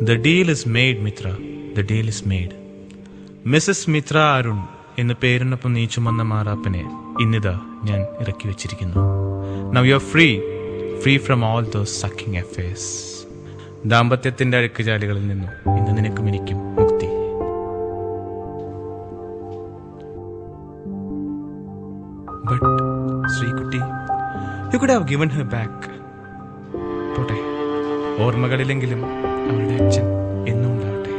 The deal is made, Mitra. The deal is made. Mrs Mitra Arun എന്ന് പേരിനൊപ്പം നീ ചുമന്ന മാറാപ്പനെ ഇന്നിതാ ഞാൻ ഇറക്കി വെച്ചിരിക്കുന്നു. Now you're free from all those sucking affairs. ദാമ്പത്യത്തിന്റെ അഴുക്കുചാലുകളിൽ നിന്നും ഇന്ന് നിനക്കും എനിക്കും മുക്തി. But Sreekutty, you could have given her back. പോട്ടെ, ഓർമ്മകളിലെങ്കിലും അവളുടെ അച്ഛൻ എന്നും ഉണ്ടാവട്ടെ.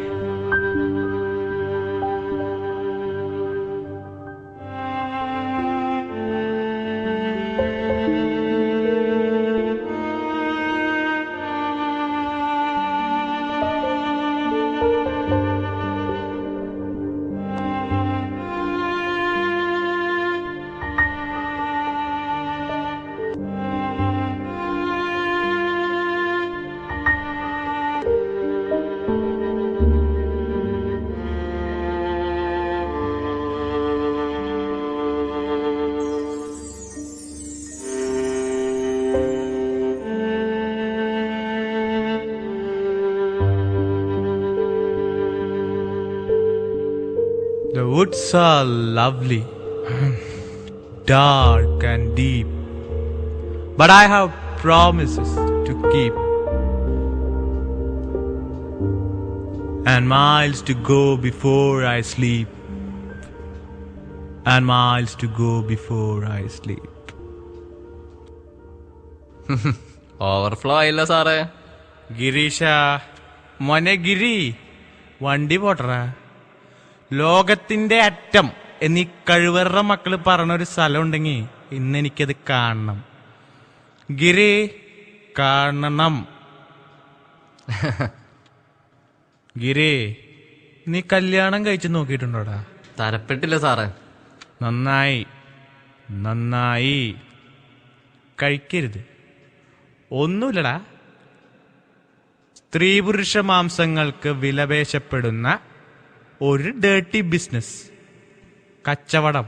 The woods are lovely, dark and deep, but I have promises to keep, and miles to go before I sleep, and miles to go before I sleep. Overflow ആയില്ല സാറേ. ഗിരീഷ മോനെ ഗിരി, വണ്ടി പോട്ടറാ. ലോകത്തിന്റെ അറ്റം എന്നീ കഴിവറ മക്കള് പറഞ്ഞൊരു സ്ഥലം ഉണ്ടെങ്കിൽ ഇന്ന് എനിക്കത് കാണണം. ഗിരി, കാണണം. ഗിരി, നീ കല്യാണം കഴിച്ചു നോക്കിയിട്ടുണ്ടോടാ? തരപ്പെട്ടില്ല സാറേ. നന്നായി കഴിക്കരുത്. ഒന്നുമില്ലടാ, സ്ത്രീ പുരുഷ മാംസങ്ങൾക്ക് വിലപേശപ്പെടുന്ന ഒരു ഡേർട്ടി ബിസിനസ്, കച്ചവടം,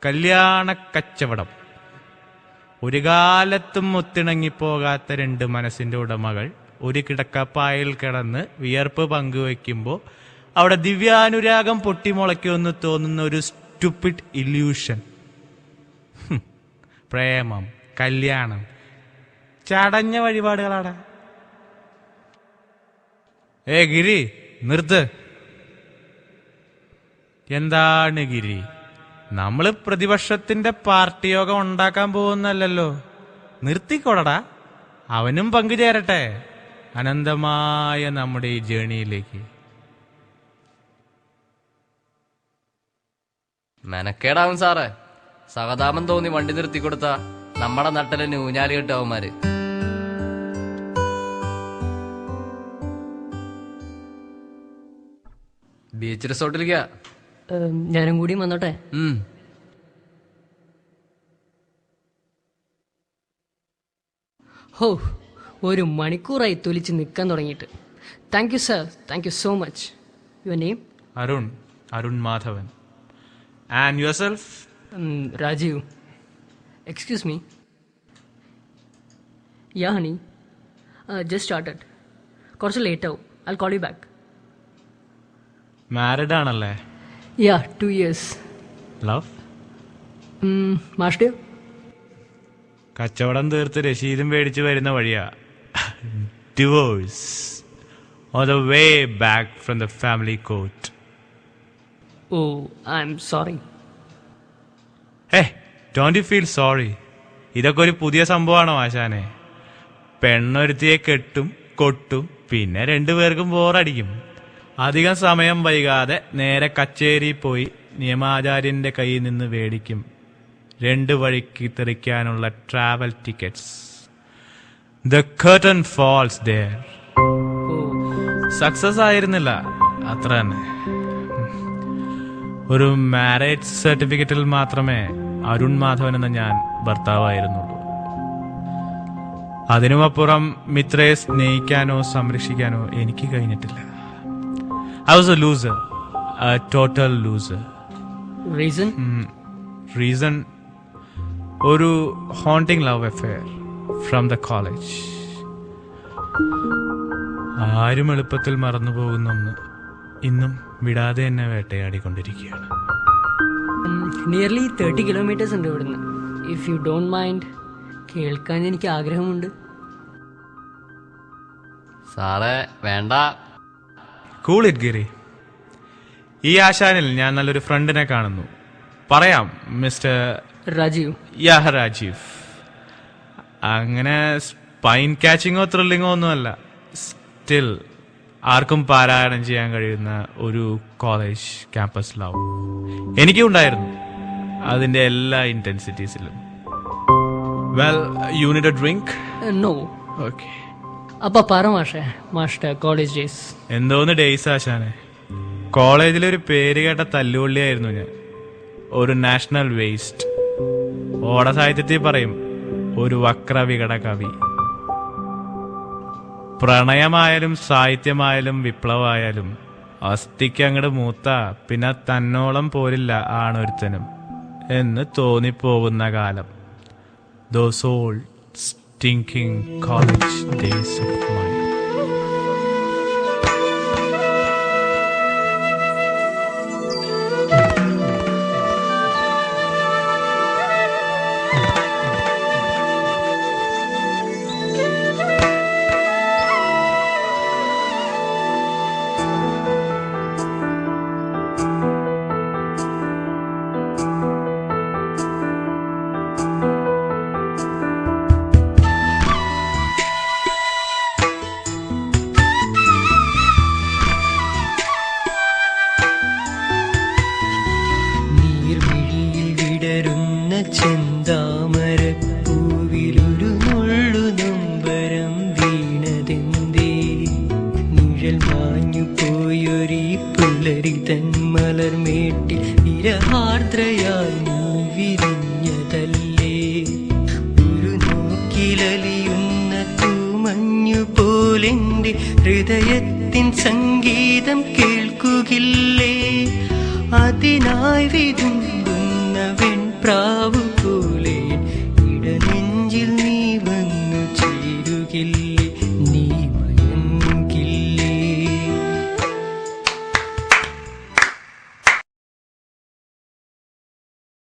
കല്യാണ കച്ചവടം. ഒരു കാലത്തും ഒത്തിണങ്ങിപ്പോകാത്ത രണ്ട് മനസ്സിന്റെ ഉടമകൾ ഒരു കിടക്കപ്പായിൽ കിടന്ന് വിയർപ്പ് പങ്കുവെക്കുമ്പോൾ അവിടെ ദിവ്യാനുരാഗം പൊട്ടിമുളയ്ക്കുമെന്ന് തോന്നുന്ന ഒരു സ്റ്റുപ്പിഡ് ഇല്യൂഷൻ. പ്രേമം, കല്യാണം ചടഞ്ഞ വഴിപാടുകളാടാ. ഗിരി, നിർത്ത്. എന്താണ് ഗിരി, നമ്മള് പ്രതിപക്ഷത്തിന്റെ പാർട്ടി യോഗം ഉണ്ടാക്കാൻ പോകുന്നല്ലോ. നിർത്തിക്കോടടാ, അവനും പങ്കുചേരട്ടെ അനന്തമായ നമ്മുടെ ഈ ജേണിയിലേക്ക്. മെനക്കേടാവും സാറേ. സഹതാപം തോന്നി വണ്ടി നിർത്തിക്കൊടുത്ത നമ്മുടെ നട്ടല് ഊഞ്ഞാലി കെട്ടവന്മാര്. ബീച്ച് റിസോർട്ടിലേക്കാ. ഞാനും കൂടി വന്നോട്ടെ. ഹോ, ഒരു മണിക്കൂറായി തൊലിച്ച് നിൽക്കാൻ തുടങ്ങിയിട്ട്. Thank you sir, thank you so much. Your name? Arun Madhavan. And yourself? Rajeev. Excuse me. Ya honey, just started. കുറച്ച് ലേറ്റ് ആവും. I call you back. Married ആണല്ലേ? Yeah, 2 years. Love? Master? കച്ചവടം തീർത്ത് രശീതും മേടിച്ച് വരുന്ന വഴിയാ. Divorce. On the way back from the family court. Oh, I'm sorry. Hey, don't you feel sorry? ഇതൊക്കെ ഒരു പുതിയ സംഭവമാണോ ആശാനെ? പെണ്ണൊരുത്തിയെ കെട്ടും കൊട്ടും, പിന്നെ രണ്ടുപേർക്കും ബോറടിക്കും. അധികം സമയം വൈകാതെ നേരെ കച്ചേരി പോയി നിയമാചാര്യന്റെ കയ്യിൽ നിന്ന് മേടിക്കും 2 വഴിക്ക് തെറിക്കാനുള്ള travel tickets. The curtain falls there. Success ആയിരുന്നില്ല, അത്ര തന്നെ. ഒരു മാരേജ് സർട്ടിഫിക്കറ്റിൽ മാത്രമേ അരുൺ മാധവൻ എന്ന ഞാൻ ഭർത്താവായിരുന്നുള്ളൂ. അതിനുമപ്പുറം മിത്രയെ സ്നേഹിക്കാനോ സംരക്ഷിക്കാനോ എനിക്ക് കഴിഞ്ഞിട്ടില്ല. I was a loser, a total loser. Reason? Reason? ഒരു haunting love affair from the college. ആരും എളുപ്പത്തിൽ മറന്നു പോകുന്നൊന്ന് ഇന്നും വിടാതെ എന്നെ വേട്ടയാടിക്കൊണ്ടിരിക്കുകയാണ്. നിയർലി 30 കിലോമീറ്റേഴ്സ് ഉണ്ട് ഇവിടുന്ന്. ഇഫ് യു ഡോണ്ട് മൈൻഡ്, കേൾക്കാൻ എനിക്ക് ആഗ്രഹമുണ്ട്. സാറേ വേണ്ട. കൂൾ ഇറ്റ് ഗിരി. ഈ ആശാനിൽ ഞാൻ നല്ലൊരു ഫ്രണ്ടിനെ കാണുന്നു. പറയാം മിസ്റ്റർ രാജീവ്. രാജീവ്. അങ്ങനെ സ്പൈൻ ക്യാച്ചിങ്ങോ ത്രില്ലിങ്ങോ ഒന്നുമല്ല. സ്റ്റിൽ ആർക്കും പാരായണം ചെയ്യാൻ കഴിയുന്ന ഒരു കോളേജ് ക്യാമ്പസ് ലവ് എനിക്കും ഉണ്ടായിരുന്നു, അതിന്റെ എല്ലാ ഇന്റൻസിറ്റീസിലും. Well, you need a drink? No. Okay. അപ്പൊ പറ മാഷ്ട കോളേജ് ഡേയ്സ്. എന്തോന്ന് ഡേയ്സ് ആശാനെ. കോളേജിലൊരു പേര് കേട്ട തല്ലുകൊള്ളിയായിരുന്നു ഞാൻ. ഒരു നാഷണൽ വേസ്റ്റ്. ഓട സാഹിത്യത്തിൽ പറയും ഒരു വക്രവികട കവി. പ്രണയമായാലും സാഹിത്യമായാലും വിപ്ലവമായാലും അസ്ഥിക്ക് അങ്ങോട്ട് മൂത്ത പിന്നെ തന്നോളം പോരില്ല ആണൊരുത്തനും എന്ന് തോന്നിപ്പോകുന്ന കാലം. Those old stinking college days of mine. ചെന്താമരപ്പൂവിലൊരു നുള്ളു നൊമ്പരം വീണതെന്തേ? നിഴൽ മാഞ്ഞു പോയൊരീ പുലരി തൻ മലർമേട്ടിൽ ഇരഹാർദ്രയായി നീ വിരിഞ്ഞതല്ലേ? ഒരു നോക്കിലലിയുന്ന തൂമഞ്ഞു പോലെന്റെ ഹൃദയത്തിൻ സംഗീതം കേൾക്കുകില്ലേ? അതിനായി വിതുമ്പുന്ന വെൺപ്രാവു